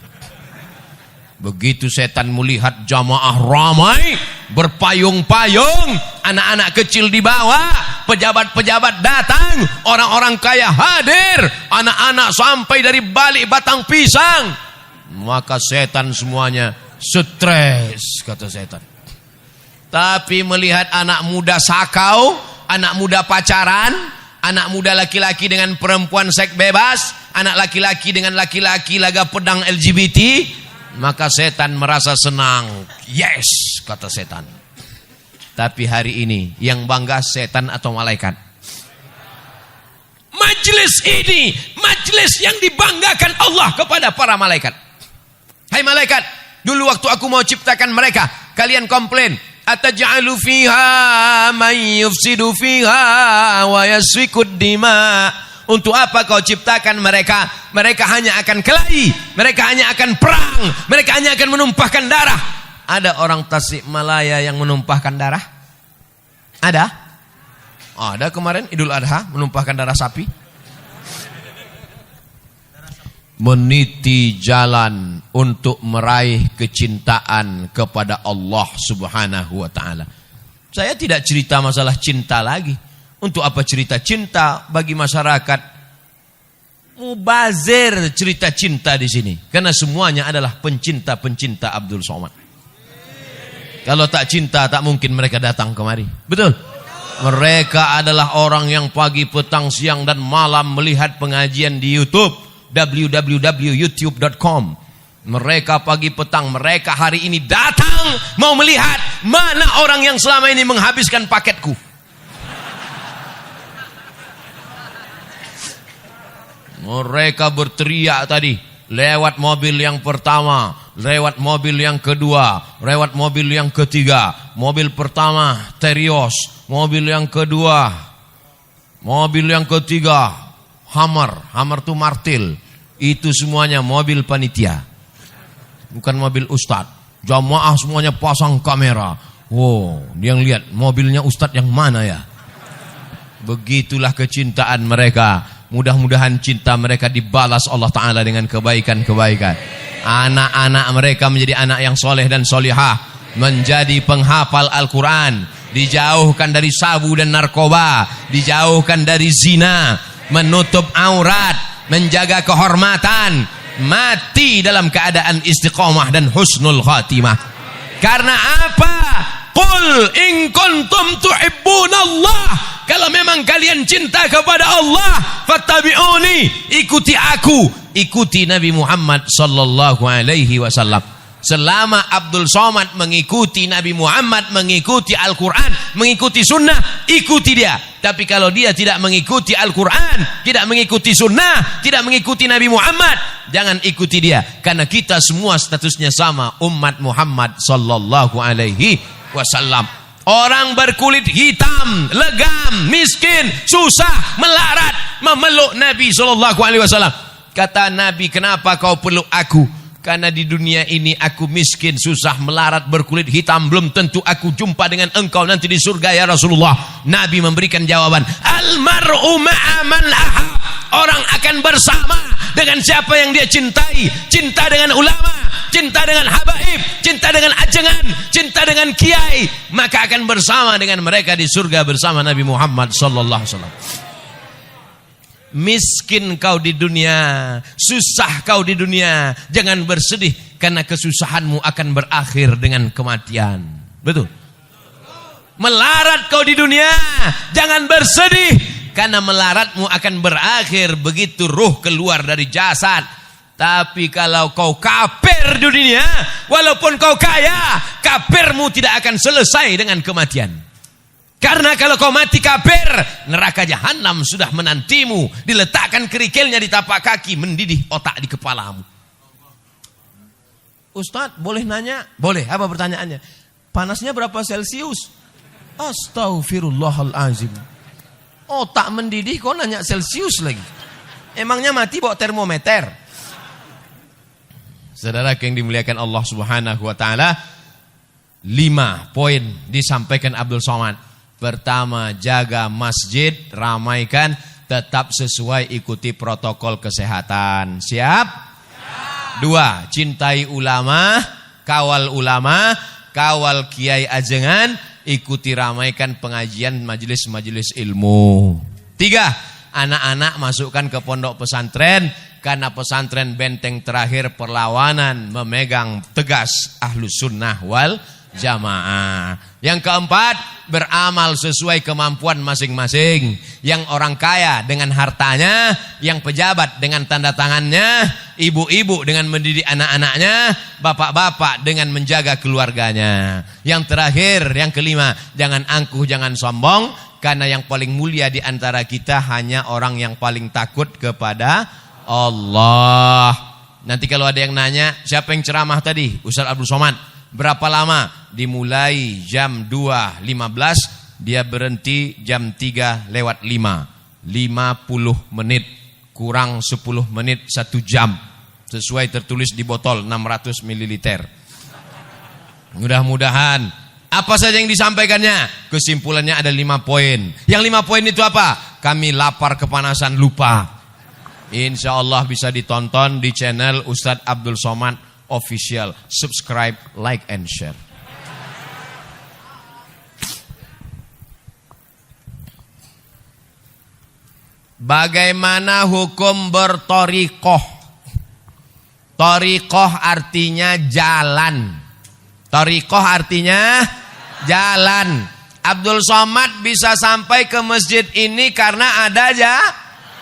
Begitu setan melihat jamaah ramai, berpayung-payung, anak-anak kecil di bawah, pejabat-pejabat datang, orang-orang kaya hadir, anak-anak sampai dari balik batang pisang. Maka setan semuanya stres, kata setan. Tapi melihat anak muda sakau, anak muda pacaran, anak muda laki-laki dengan perempuan seks bebas, anak laki-laki dengan laki-laki laga pedang LGBT, maka setan merasa senang. Yes, kata setan. Tapi hari ini yang bangga setan atau malaikat? Majlis ini, majlis yang dibanggakan Allah kepada para malaikat. Hai malaikat, dulu waktu aku mau ciptakan mereka, kalian komplain, ataj'alu fiha man yufsidu fiha wa yasfikud dima. Untuk apa kau ciptakan mereka? Mereka hanya akan kelahi, mereka hanya akan perang, mereka hanya akan menumpahkan darah. Ada orang Tasikmalaya yang menumpahkan darah? Ada? Ada kemarin Idul Adha menumpahkan darah sapi. Meniti jalan untuk meraih kecintaan kepada Allah Subhanahu wa taala. Saya tidak cerita masalah cinta lagi. Untuk apa cerita cinta bagi masyarakat? Mubazir cerita cinta di sini. Karena semuanya adalah pencinta-pencinta Abdul Somad. Kalau tak cinta tak mungkin mereka datang kemari. Betul? Mereka adalah orang yang pagi, petang, siang dan malam melihat pengajian di YouTube. www.youtube.com. Mereka pagi petang, mereka hari ini datang mau melihat mana orang yang selama ini menghabiskan paketku. Mereka berteriak tadi, lewat mobil yang pertama, lewat mobil yang kedua, lewat mobil yang ketiga. Mobil pertama Terios, mobil yang kedua, mobil yang ketiga Hammer itu martil. Itu semuanya mobil panitia, bukan mobil ustadz. Jamaah semuanya pasang kamera. Wow, dia lihat mobilnya ustadz yang mana ya. Begitulah kecintaan mereka. Mudah-mudahan cinta mereka dibalas Allah Ta'ala dengan kebaikan-kebaikan. Anak-anak mereka menjadi anak yang soleh dan solihah, menjadi penghafal Al-Quran, dijauhkan dari sabu dan narkoba, dijauhkan dari zina, menutup aurat, menjaga kehormatan, mati dalam keadaan istiqomah dan husnul khatimah. Karena apa? Qul in kuntum tuhibbunallah. Kalau memang kalian cinta kepada Allah, fattabi'uni, ikuti aku, ikuti Nabi Muhammad sallallahu alaihi wasallam. Selama Abdul Somad mengikuti Nabi Muhammad, mengikuti Al-Quran, mengikuti sunnah, ikuti dia. Tapi kalau dia tidak mengikuti Al-Quran, tidak mengikuti sunnah, tidak mengikuti Nabi Muhammad, jangan ikuti dia. Karena kita semua statusnya sama, umat Muhammad sallallahu alaihi wasallam. Orang berkulit hitam, legam, miskin, susah, melarat, memeluk Nabi SAW. Kata Nabi, kenapa kau peluk aku? Karena di dunia ini aku miskin, susah, melarat, berkulit hitam. Belum tentu aku jumpa dengan engkau nanti di surga ya Rasulullah. Nabi memberikan jawaban, Al-mar'u ma'aman ahab. Orang akan bersama dengan siapa yang dia cintai. Cinta dengan ulama, cinta dengan habaib, cinta dengan ajengan, cinta dengan kiai, maka akan bersama dengan mereka di surga bersama Nabi Muhammad sallallahu alaihi wasallam. Miskin kau di dunia, susah kau di dunia, jangan bersedih karena kesusahanmu akan berakhir dengan kematian. Betul? Melarat kau di dunia, jangan bersedih karena melaratmu akan berakhir begitu ruh keluar dari jasad. Tapi kalau kau kafir di dunia, walaupun kau kaya, kafirmu tidak akan selesai dengan kematian. Karena kalau kau mati kafir, neraka jahanam sudah menantimu. Diletakkan kerikilnya di tapak kaki, mendidih otak di kepalamu. Ustadz, boleh nanya? Boleh, apa pertanyaannya? Panasnya berapa Celsius? Astaghfirullahalazim. Otak mendidih, kau nanya Celsius lagi. Emangnya mati bawa termometer? Saudara yang dimuliakan Allah Subhanahu wa taala, 5 poin disampaikan Abdul Somad. Pertama, jaga masjid, ramaikan, tetap sesuai ikuti protokol kesehatan. Siap? 2, cintai ulama, kawal kiai ajengan, ikuti ramaikan pengajian majelis-majelis ilmu. 3, anak-anak masukkan ke pondok pesantren, karena pesantren benteng terakhir perlawanan, memegang tegas ahlus sunnah wal jamaah. Yang keempat, beramal sesuai kemampuan masing-masing. Yang orang kaya dengan hartanya, yang pejabat dengan tanda tangannya, ibu-ibu dengan mendidik anak-anaknya, bapak-bapak dengan menjaga keluarganya. Yang terakhir, yang kelima, jangan angkuh, jangan sombong, karena yang paling mulia di antara kita hanya orang yang paling takut kepada Allah. Nanti kalau ada yang nanya, siapa yang ceramah tadi? Ustaz Abdul Somad. Berapa lama? Dimulai jam 2.15, dia berhenti jam 3:05. 50 menit kurang 10 menit 1 jam. Sesuai tertulis di botol 600 ml. Mudah-mudahan apa saja yang disampaikannya, kesimpulannya ada 5 poin. Yang 5 poin itu apa? Kami lapar kepanasan lupa. Insya Allah bisa ditonton di channel Ustadz Abdul Somad Official. Subscribe, like, and share. Bagaimana hukum bertorikoh? Torikoh artinya jalan. Torikoh artinya jalan. Abdul Somad bisa sampai ke masjid ini karena ada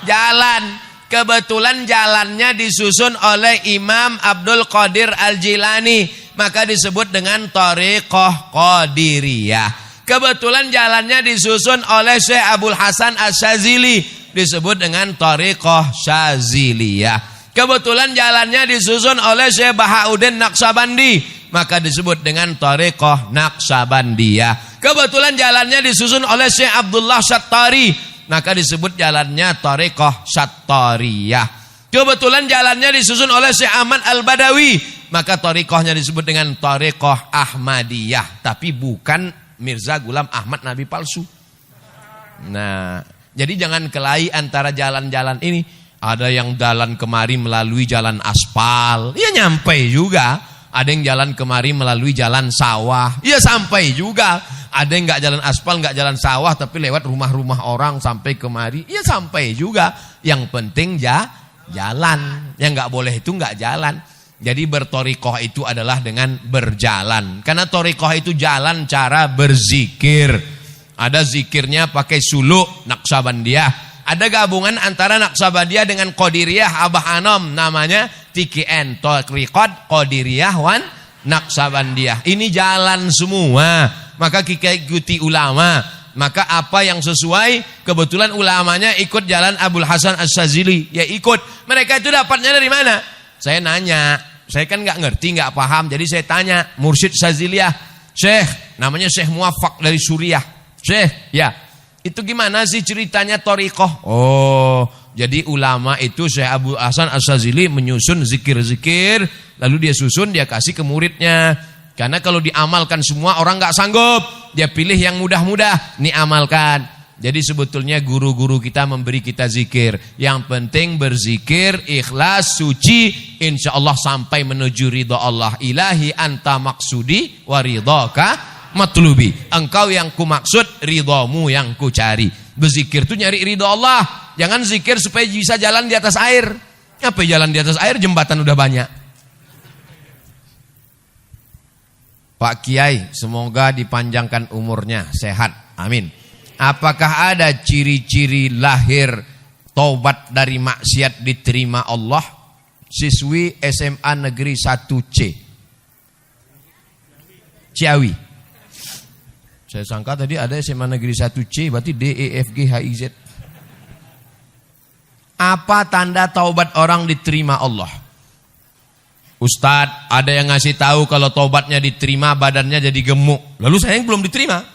jalan. Kebetulan jalannya disusun oleh Imam Abdul Qadir Al-Jilani, maka disebut dengan Thariqah Qadiriyah. Kebetulan jalannya disusun oleh Syekh Abdul Hasan Asy-Syadzili, disebut dengan Thariqah Syadziliyah. Kebetulan jalannya disusun oleh Syekh Bahauddin Naqsabandi, maka disebut dengan Thariqah Naqsabandiyah. Kebetulan jalannya disusun oleh Syekh Abdullah Syattari, maka disebut jalannya Thariqah Syattariyah. Kebetulan jalannya disusun oleh Syekh Ahmad Al-Badawi, maka thariqahnya disebut dengan Thariqah Ahmadiyah, tapi bukan Mirza Ghulam Ahmad Nabi palsu. Nah, jadi jangan kelahi antara jalan-jalan ini. Ada yang jalan kemari melalui jalan aspal, ya nyampe juga. Ada yang jalan kemari melalui jalan sawah, ya sampai juga. Ada yang nggak jalan aspal, nggak jalan sawah, tapi lewat rumah-rumah orang sampai kemari, ya sampai juga. Yang penting jalan. Yang nggak boleh itu nggak jalan. Jadi bertorikoh itu adalah dengan berjalan. Karena torikoh itu jalan cara berzikir. Ada zikirnya pakai suluk Naqsabandiyah. Ada gabungan antara Naqsabandiyah dengan Qadiriyah Abah Anom, namanya TKN, Thariqat Qadiriyah wan Naqsabandiyah. Ini jalan semua. Maka kita ikuti ulama. Maka apa yang sesuai, kebetulan ulamanya ikut jalan Abdul Hasan Asy-Syadzili, ya ikut. Mereka itu dapatnya dari mana? Saya nanya, saya kan nggak ngerti, nggak paham, jadi saya tanya Mursyid Syadziliyah, Syekh, namanya Syekh Muwaffaq dari Suriah, Syekh, ya, itu gimana sih ceritanya thariqah? Oh, jadi ulama itu Syekh Abdul Hasan Asy-Syadzili menyusun zikir-zikir, lalu dia susun, dia kasih ke muridnya. Karena kalau diamalkan semua orang nggak sanggup, dia pilih yang mudah-mudah, nih amalkan. Jadi sebetulnya guru-guru kita memberi kita zikir. Yang penting berzikir, ikhlas, suci, insya Allah sampai menuju ridha Allah. Ilahi anta maksudi wa ridhaka matlubi. Engkau yang ku maksud, ridhamu yang ku cari. Berzikir itu nyari ridha Allah. Jangan zikir supaya bisa jalan di atas air. Apa jalan di atas air? Jembatan udah banyak. Pak Kiai, semoga dipanjangkan umurnya, sehat, amin. Apakah ada ciri-ciri lahir taubat dari maksiat diterima Allah? Siswi SMA Negeri 1C Ciawi. Saya sangka tadi ada SMA Negeri 1C, berarti D, E, F, G, H, I, Z. Apa tanda taubat orang diterima Allah? Ustadz, ada yang ngasih tahu kalau taubatnya diterima badannya jadi gemuk. Lalu saya yang belum diterima.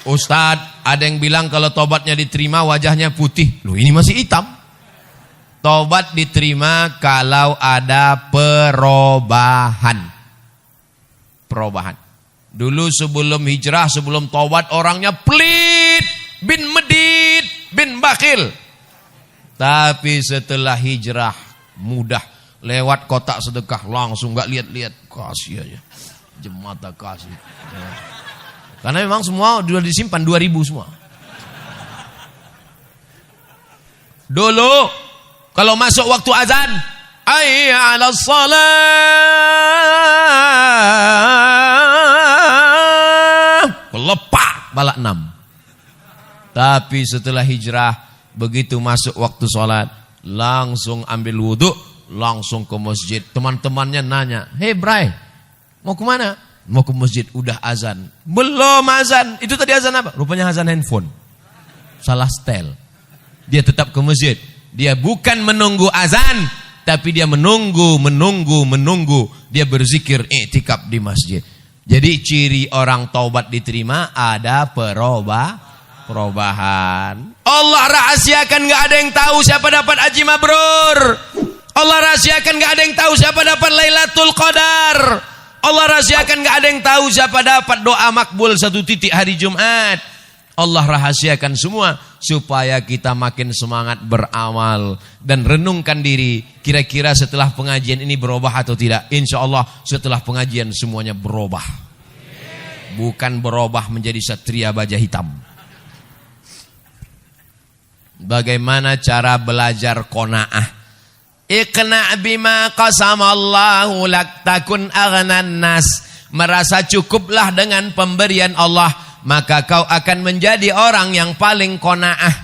Ustadz, ada yang bilang kalau taubatnya diterima wajahnya putih. Loh, ini masih hitam. Tobat diterima kalau ada perubahan. Dulu sebelum hijrah, sebelum tobat orangnya pelit, bin medit, bin bakhil. Tapi setelah hijrah mudah, lewat kotak sedekah langsung gak lihat-lihat, kasih aja. Jemata kasih. Ya. Karena memang semua sudah disimpan 2000 semua. Dulu kalau masuk waktu azan, hayya 'alas shalah, lepak bala 6. Tapi setelah hijrah, begitu masuk waktu sholat, langsung ambil wudhu, langsung ke masjid. Teman-temannya nanya, "Hei Bray, mau kemana?" "Mau ke masjid." "Udah azan." "Belum azan." "Itu tadi azan apa?" Rupanya azan handphone. Salah setel. Dia tetap ke masjid. Dia bukan menunggu azan, tapi dia menunggu. Dia berzikir, i'tikaf di masjid. Jadi ciri orang taubat diterima ada perubahan. Allah rahasiakan, gak ada yang tahu siapa dapat haji mabrur. Allah rahasiakan, gak ada yang tahu siapa dapat Lailatul Qadar. Allah rahasiakan, gak ada yang tahu siapa dapat doa makbul 1 titik hari Jumat. Allah rahasiakan semua supaya kita makin semangat beramal dan renungkan diri, kira-kira setelah pengajian ini berubah atau tidak. Insya Allah setelah pengajian semuanya berubah. Bukan berubah menjadi satria baja hitam. Bagaimana cara belajar qanaah? Iqna' bima qasamallahu lak takun aghnan nas. Merasa cukuplah dengan pemberian Allah, maka kau akan menjadi orang yang paling qanaah.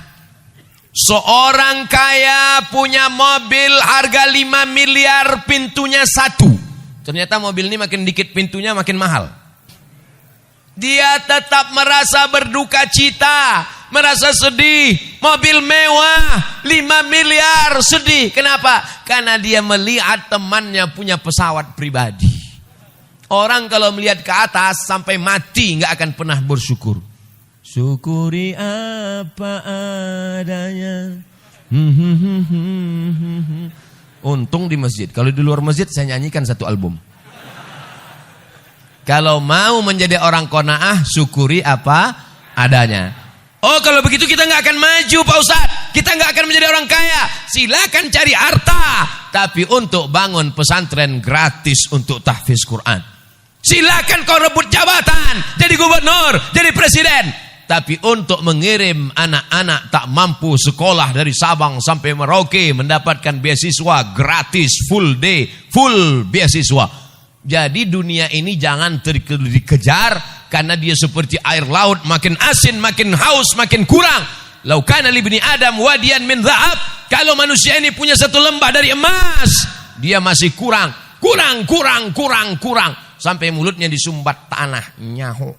Seorang kaya punya mobil harga 5 miliar, pintunya 1. Ternyata mobil ini makin dikit pintunya makin mahal. Dia tetap merasa berduka cita, merasa sedih. Mobil mewah 5 miliar, sedih. Kenapa? Karena dia melihat temannya punya pesawat pribadi. Orang kalau melihat ke atas sampai mati nggak akan pernah bersyukur. Syukuri apa adanya. Untung di masjid. Kalau di luar masjid saya nyanyikan 1 album. Kalau mau menjadi orang qanaah, syukuri apa adanya. Oh, kalau begitu kita nggak akan maju, Pak Ustadz. Kita nggak akan menjadi orang kaya. Silakan cari harta, tapi untuk bangun pesantren gratis untuk tahfiz Quran. Silakan kau rebut jabatan, jadi gubernur, jadi presiden. Tapi untuk mengirim anak-anak tak mampu sekolah dari Sabang sampai Merauke mendapatkan beasiswa gratis, full day, full beasiswa. Jadi dunia ini jangan dikejar karena dia seperti air laut, makin asin, makin haus, makin kurang. Lau kana li ibni Adam wadiyan min dhahab. Kalau manusia ini punya 1 lembah dari emas, dia masih kurang. Sampai mulutnya disumbat tanah, nyahu.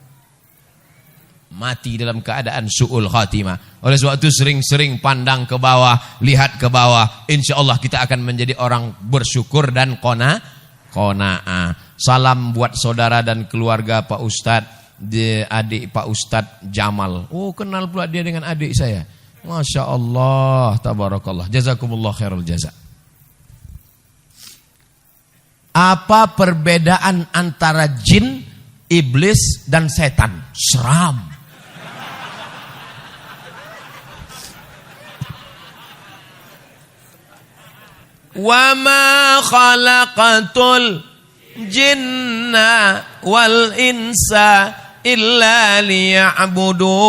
Mati dalam keadaan su'ul khatimah. Oleh sebab itu sering-sering pandang ke bawah, lihat ke bawah. Insya Allah kita akan menjadi orang bersyukur dan qanaah. Salam buat saudara dan keluarga Pak Ustadz, adik Pak Ustadz Jamal. Oh, kenal pula dia dengan adik saya. Masya Allah, tabarakallah. Jazakumullah khairul jaza. Apa perbedaan antara jin, iblis, dan setan? Seram. Wa ma khalaqatul jinna wal insa illa liya'budun.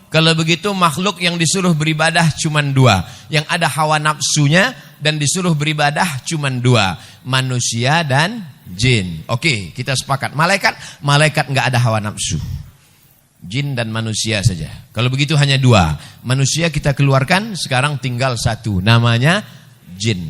Kalau begitu makhluk yang disuruh beribadah cuma 2. Yang ada hawa nafsunya dan disuruh beribadah cuma 2. Manusia dan jin. Oke, kita sepakat. Malaikat nggak ada hawa nafsu. Jin dan manusia saja. Kalau begitu hanya 2. Manusia kita keluarkan, sekarang tinggal 1. Namanya jin.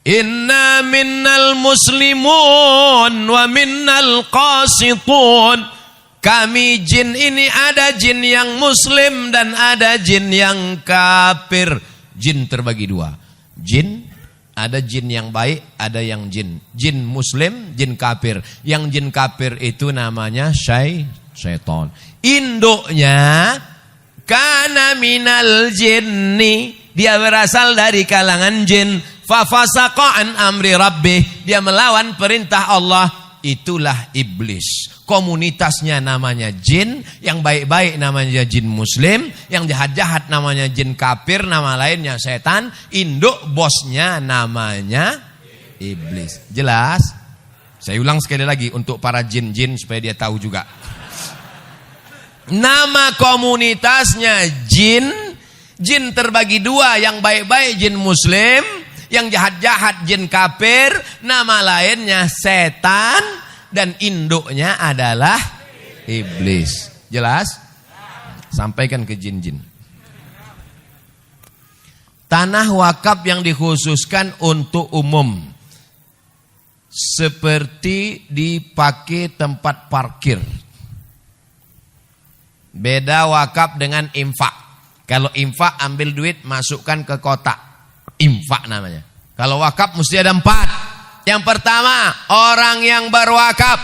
Inna minnal muslimun wa minnal qasitun. Kami jin ini ada jin yang muslim dan ada jin yang kafir. Jin terbagi 2. Jin, ada jin yang baik, ada yang jin. Jin muslim, jin kafir. Yang jin kafir itu namanya syaitan. Induknya kana minal jinni dia berasal dari kalangan jin. Fafasaqa an amri rabbih, dia melawan perintah Allah. Itulah iblis. Komunitasnya namanya jin, yang baik-baik namanya jin muslim, yang jahat-jahat namanya jin kafir, nama lainnya setan, induk bosnya namanya iblis. Jelas? Saya ulang sekali lagi untuk para jin-jin supaya dia tahu juga. Nama komunitasnya jin. Jin terbagi dua, yang baik-baik jin muslim, yang jahat-jahat jin kafir, nama lainnya setan, dan induknya adalah iblis. Jelas? Sampaikan ke jin-jin. Tanah wakaf yang dikhususkan untuk umum, seperti dipakai tempat parkir. Beda wakaf dengan infak. Kalau infak ambil duit masukkan ke kotak, infak namanya. Kalau wakaf mesti ada 4. Yang pertama orang yang berwakaf,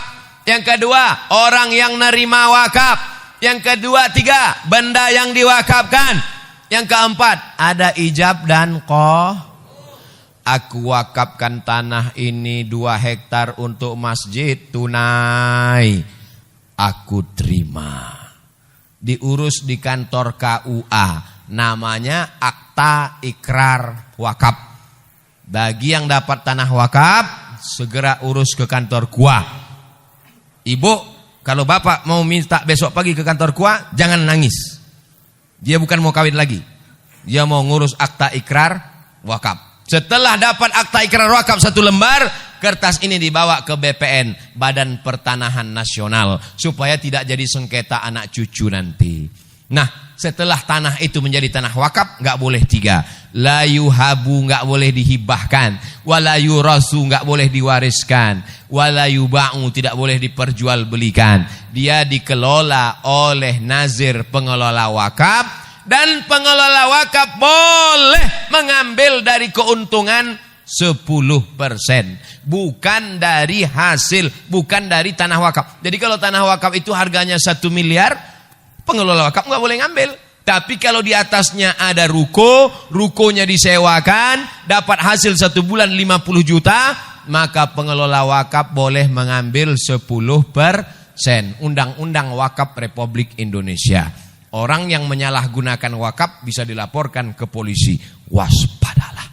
yang kedua orang yang nerima wakaf, yang kedua 3 benda yang diwakafkan, yang keempat ada ijab dan aku wakafkan tanah ini 2 hektar untuk masjid tunai, aku terima. Diurus di kantor KUA, namanya akta ikrar wakaf. Bagi yang dapat tanah wakaf, segera urus ke kantor KUA. Ibu, kalau bapak mau minta besok pagi ke kantor KUA, jangan nangis. Dia bukan mau kawin lagi, dia mau ngurus akta ikrar wakaf. Setelah dapat akta ikrar wakaf 1 lembar, kertas ini dibawa ke BPN, Badan Pertanahan Nasional, supaya tidak jadi sengketa anak cucu nanti. Nah, setelah tanah itu menjadi tanah wakaf, nggak boleh 3. La yuhabu, nggak boleh dihibahkan. Wala yurasu, nggak boleh diwariskan. Wala yuba'u, tidak boleh diperjualbelikan. Dia dikelola oleh nazir pengelola wakaf. Dan pengelola wakaf boleh mengambil dari keuntungan 10%. Bukan dari hasil, bukan dari tanah wakaf. Jadi kalau tanah wakaf itu harganya 1 miliar, pengelola wakaf nggak boleh ngambil. Tapi kalau di atasnya ada rukonya disewakan, dapat hasil 1 bulan 50 juta, maka pengelola wakaf boleh mengambil 10%. Undang-Undang Wakaf Republik Indonesia. Orang yang menyalahgunakan wakaf bisa dilaporkan ke polisi. Waspadalah.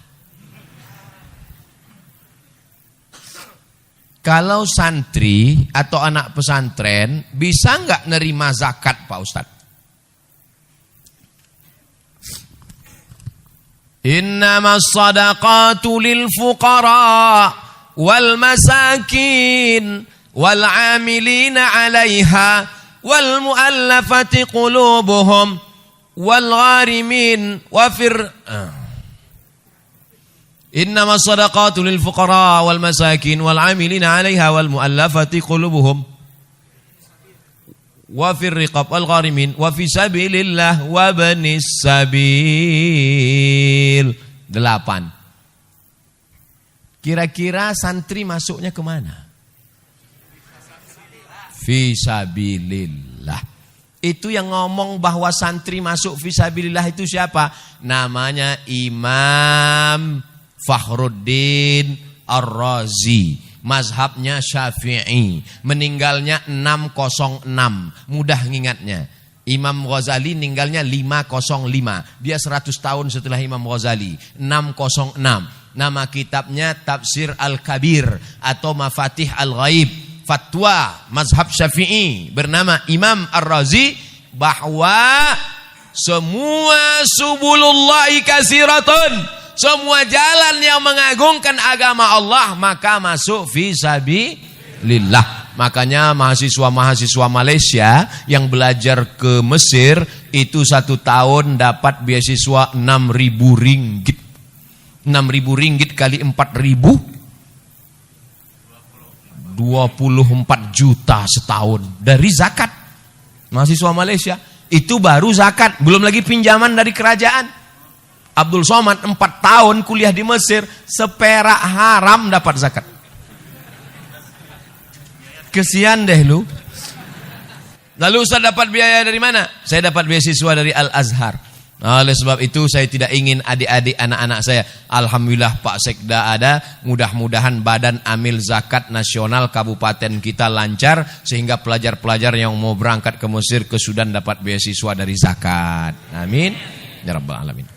Kalau santri atau anak pesantren bisa nggak nerima zakat, Pak Ustadz? Innamas sadaqatu lil fuqara wal masakin wal amilina 'alaiha wal mu'allafati qulubuhum wal gharimin wa Innama sadaqatu lil fuqara wal masakin wal amilina 'alaiha wal mu'allafati qulubuhum wa fir riqab wal gharimin wa fi sabilillah wa banis sabil. 8. Kira-kira santri masuknya kemana? Fisabilillah. Itu yang ngomong bahwa santri masuk fisabilillah itu siapa? Namanya Imam Fakhruddin Ar-Razi. Mazhabnya Syafi'i. Meninggalnya 606. Mudah ngingatnya. Imam Ghazali meninggalnya 505. Dia 100 tahun setelah Imam Ghazali. 606. Nama kitabnya Tafsir Al-Kabir atau Mafatih Al-Ghaib. Fatwa mazhab Syafi'i bernama Imam Ar-Razi bahwa semua subulullahi kasiratun, semua jalan yang mengagungkan agama Allah maka masuk fisabilillah. Makanya mahasiswa-mahasiswa Malaysia yang belajar ke Mesir itu 1 tahun dapat beasiswa 6.000 ringgit. 6.000 ringgit kali 4.000 24 juta setahun dari zakat. Mahasiswa Malaysia itu baru zakat, belum lagi pinjaman dari kerajaan. Abdul Somad 4 tahun kuliah di Mesir, seperak haram dapat zakat. Kesian deh lu. Lalu Ustaz dapat biaya dari mana? Saya dapat beasiswa dari Al-Azhar. Oleh sebab itu saya tidak ingin adik-adik anak-anak saya, alhamdulillah Pak Sekda ada, mudah-mudahan Badan Amil Zakat Nasional Kabupaten kita lancar sehingga pelajar-pelajar yang mau berangkat ke Mesir, ke Sudan dapat beasiswa dari zakat. Amin ya rabbal alamin.